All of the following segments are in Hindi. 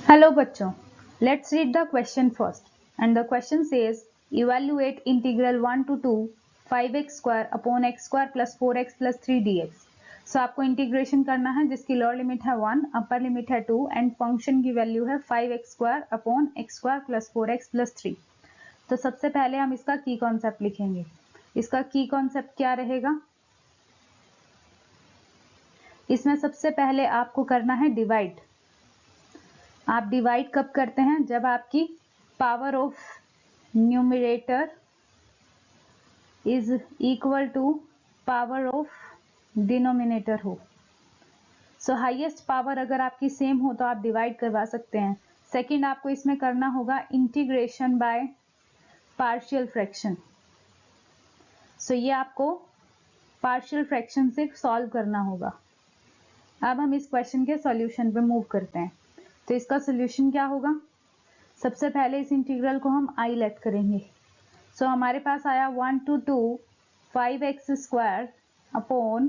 Hello बच्चों, let's read the question first. And the question says, evaluate integral 1 to 2 5x square upon x square plus 4x plus 3 dx. So आपको इंटीग्रेशन करना है जिसकी लोअर लिमिट है 1, अपर लिमिट है 2 एंड फंक्शन की वैल्यू है 5x square upon x square plus 4x plus 3. तो सबसे पहले हम इसका की कॉन्सेप्ट लिखेंगे. इसका की कॉन्सेप्ट क्या रहेगा? इसमें सबसे पहले आपको करना है डिवाइड. आप डिवाइड कब करते हैं? जब आपकी power of numerator is equal to power of denominator हो. सो हाईएस्ट पावर अगर आपकी सेम हो तो आप डिवाइड करवा सकते हैं. सेकंड, आपको इसमें करना होगा इंटीग्रेशन बाय पार्शियल फ्रैक्शन. सो ये आपको पार्शियल फ्रैक्शन से सॉल्व करना होगा. अब हम इस क्वेश्चन के सॉल्यूशन पे मूव करते हैं. तो इसका सोल्यूशन क्या होगा? सबसे पहले इस इंटीग्रल को हम आई लेट करेंगे. सो हमारे पास आया 1 to 2 5x square upon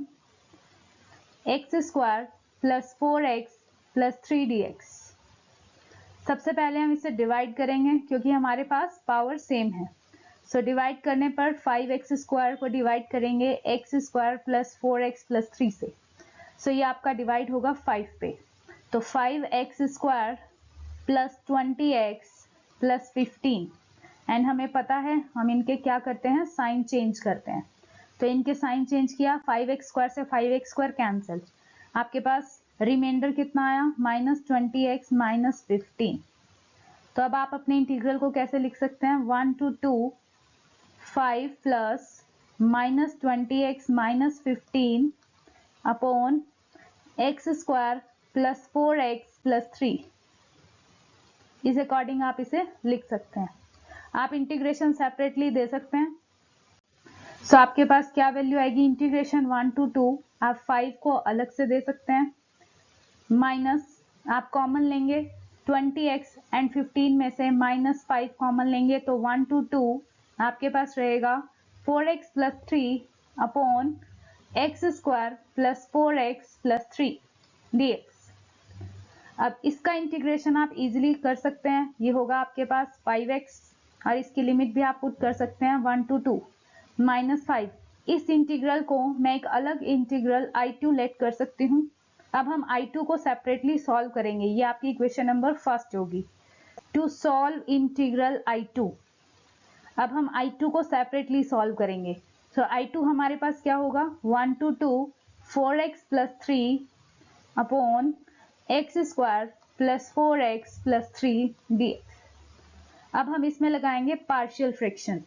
x square plus 4x plus 3 dx. सबसे पहले हम इसे डिवाइड करेंगे क्योंकि हमारे पास पावर सेम है. सो डिवाइड करने पर 5x स्क्वायर को डिवाइड करेंगे x square plus 4x plus 3 से. सो ये आपका डिवाइड होगा 5 पे. तो 5x square plus 20x plus 15 and हमें पता है हम इनके क्या करते हैं, साइन चेंज करते हैं. तो इनके साइन चेंज किया, 5x स्क्वायर से 5x स्क्वायर कैंसिल. आपके पास रिमाइंडर कितना आया? Minus 20x minus 15. तो अब आप अपने इंटीग्रल को कैसे लिख सकते हैं? 1 to 2 5 plus minus 20x minus 15 upon x square plus 4x plus 3. इस अकॉर्डिंग आप इसे लिख सकते हैं. आप इंटीग्रेशन सेपरेटली दे सकते हैं. सो आपके पास क्या वैल्यू आएगी? इंटीग्रेशन 1 to 2 आप 5 को अलग से दे सकते हैं, माइनस आप कॉमन लेंगे 20x एंड 15 में से माइनस 5 कॉमन लेंगे तो 1 to 2 आपके पास रहेगा 4x plus 3 upon x square plus 4x plus 3 dx. अब इसका इंटीग्रेशन आप इजीली कर सकते हैं. ये होगा आपके पास 5x और इसकी लिमिट भी आप पुट कर सकते हैं 1 to 2 माइनस 5. इस इंटीग्रल को मैं एक अलग इंटीग्रल I2 लेट कर सकती हूँ. अब हम I2 को सेपरेटली सॉल्व करेंगे. ये आपकी इक्वेशन नंबर फर्स्ट होगी. To solve integral I2. अब हम I2 को सेपरेटली सॉल्व करेंगे. तो I2 हमारे पास क्या होगा? 1 to 2 4x plus 3 upon x square plus 4x plus 3 dx. अब हम इसमें लगाएंगे पार्शियल फ्रैक्शन.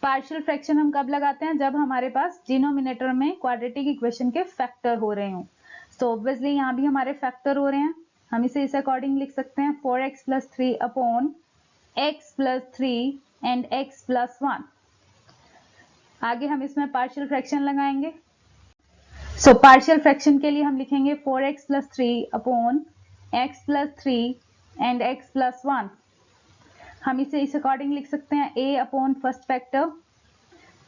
पार्शियल फ्रैक्शन हम कब लगाते हैं? जब हमारे पास डिनोमिनेटर में क्वाड्रेटिक इक्वेशन के फैक्टर हो रहे हो. तो ऑब्वियसली यहाँ भी हमारे फैक्टर हो रहे हैं. हम इसे इस अकॉर्डिंग लिख सकते हैं 4x plus 3 upon x plus 3 and x plus 1. आगे हम इसमें पार्शियल फ्रैक्शन लगाएंगे. सो पार्शियल फ्रैक्शन के लिए हम लिखेंगे 4x plus 3 upon x plus 3 and x plus 1. हम इसे इस अकॉर्डिंग लिख सकते हैं a upon first factor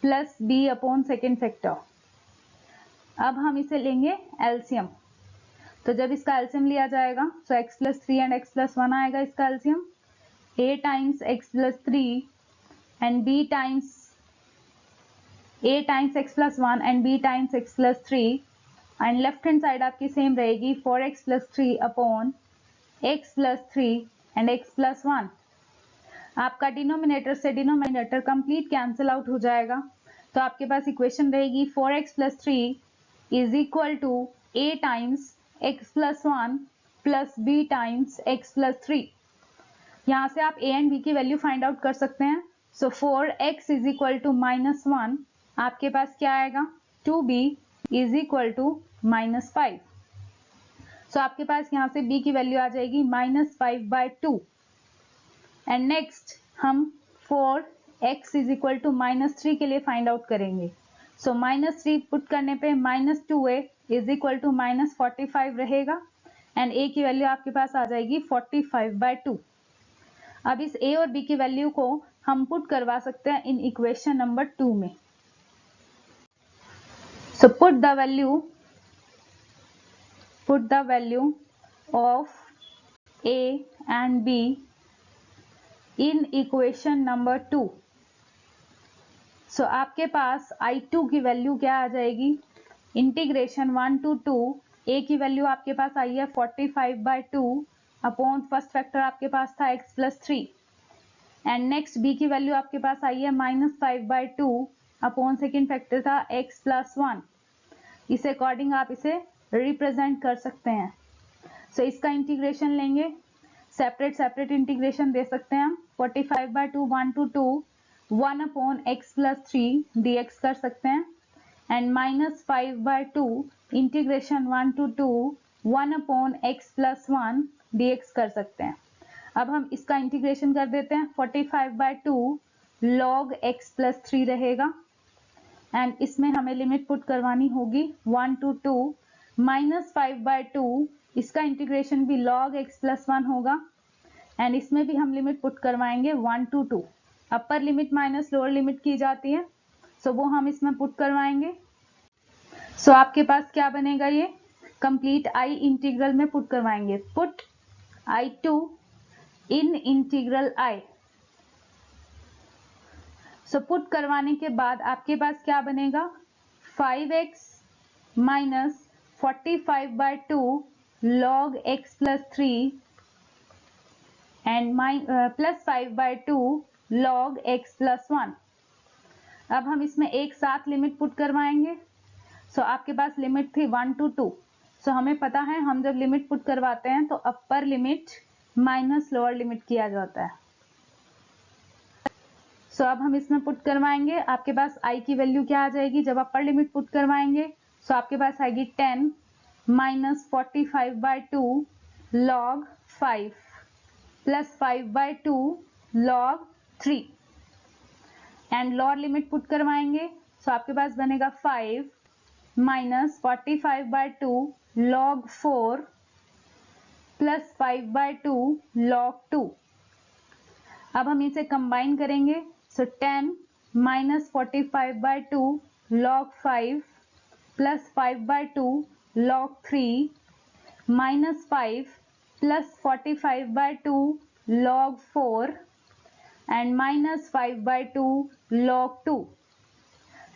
plus b upon second factor. अब हम इसे लेंगे एलसीएम. तो जब इसका एलसीएम लिया जाएगा तो x plus 3 and x plus 1 आएगा इसका LCM. a times x plus 3 and b times a times x plus 1 and b times x plus 3 and left hand side आपकी सेम रहेगी 4x plus 3 upon x plus 3 and x plus 1. आपका डिनोमिनेटर से डिनोमिनेटर कंप्लीट कैंसिल आउट हो जाएगा. तो आपके पास इक्वेशन रहेगी 4x plus 3 is equal to a times x plus 1 plus b times x plus 3. यहाँ से आप a एंड b की वैल्यू फाइंड आउट कर सकते हैं. So 4x is equal to minus 1. आपके पास क्या आएगा? 2b is equal to minus 5. So आपके पास यहाँ से b की वैल्यू आ जाएगी माइनस 5/2. एंड नेक्स्ट हम 4x is equal to minus 3 के लिए फाइंड आउट करेंगे. सो माइनस 3 पुट करने पे minus 2a is equal to minus 45 रहेगा एंड a की वैल्यू आपके पास आ जाएगी 45/2. अब इस a और b की वैल्यू को हम पुट करवा सकते हैं इन इक्वेशन नंबर 2 में. So put the value of A and B in equation number 2. So आपके पास I2 की वैल्यू क्या आ जाएगी, इंटीग्रेशन 1 to 2, A की वैल्यू आपके पास आई है 45/2 अपॉन फर्स्ट फैक्टर आपके पास था x plus 3, and next B की वैल्यू आपके पास आई है -5/2 अपॉन सेकेंड फैक्टर था x प्लस 1. इस अकॉर्डिंग आप इसे रिप्रेजेंट कर सकते हैं. सो इसका इंटीग्रेशन लेंगे, सेपरेट सेपरेट इंटीग्रेशन दे सकते हैं हम. 45/2 1 to 2 1 upon x plus 3 dx कर सकते हैं, and -5/2 integration 1 to 2 1 upon x plus 1 dx कर सकते हैं. अब हम इसका इंटीग्रेशन कर देते हैं. 45/2 log x प्लस 3 रहेगा, एंड इसमें हमें लिमिट पुट करवानी होगी 1 to 2, -5/2 इसका इंटीग्रेशन भी log x प्लस 1 होगा, एंड इसमें भी हम लिमिट पुट करवाएंगे 1 to 2. Upper limit minus lower limit की जाती है, सो वो हम इसमें पुट करवाएंगे. सो आपके पास क्या बनेगा, ये कंप्लीट आई इंटीग्रल में पुट करवाएंगे. Put I2 in integral I. So put करवाने के बाद आपके पास क्या बनेगा, 5x minus 45/2 log x plus 3 and plus 5/2 log x plus 1. अब हम इसमें एक साथ लिमिट पुट करवाएंगे. सो आपके पास लिमिट थी 1 to 2. सो हमें पता है हम जब लिमिट पुट करवाते हैं तो upper limit minus lower limit किया जाता है. सो अब हम इसमें पुट करवाएंगे. आपके पास i की वैल्यू क्या आ जाएगी जब अपर लिमिट पुट करवाएंगे, सो आपके पास आएगी 10 minus 45/2 log 5 plus 5/2 log 3, and lower limit put करवाएंगे. सो आपके पास बनेगा 5 माइनस 45/2 log 4 प्लस 5/2 log 2. अब हम इसे कंबाइन करेंगे. सो 10 minus 45/2 log 5 plus 5/2 log 3 minus 5 plus 45/2 log 4 and minus 5/2 log 2.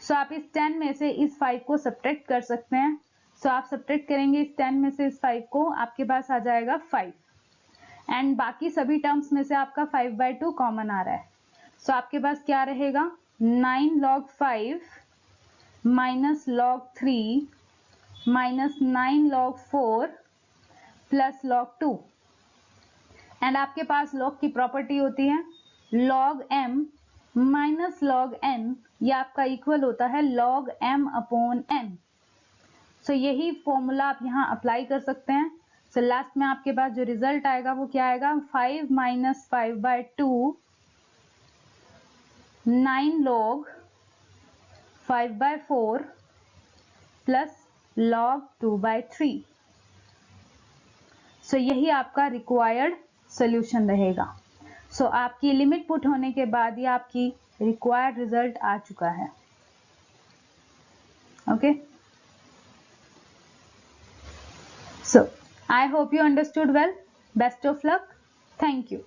सो आप इस 10 में से इस 5 को सब्ट्रैक्ट कर सकते हैं. सो आप सब्ट्रैक्ट करेंगे इस 10 में से इस 5 को, आपके पास आ जाएगा 5, एंड बाकी सभी टर्म्स में से आपका 5/2 कॉमन आ रहा है. सो आपके पास क्या रहेगा, 9 log 5 minus log 3 minus 9 log 4 plus log 2, and आपके पास log की प्रॉपर्टी होती है log m minus log n, ये आपका इक्वल होता है log m अपॉन n. सो यही फॉर्मूला आप यहाँ अप्लाई कर सकते हैं. सो लास्ट में आपके पास जो रिजल्ट आएगा वो क्या आएगा, 5 माइनस 5/2 9 log 5/4 प्लस log 2/3. सो यही आपका रिक्वायर्ड सोल्यूशन रहेगा. सो आपकी लिमिट पुट होने के बाद ये आपकी रिक्वायर्ड रिजल्ट आ चुका है. Okay, so I hope you understood well. Best of luck. Thank you.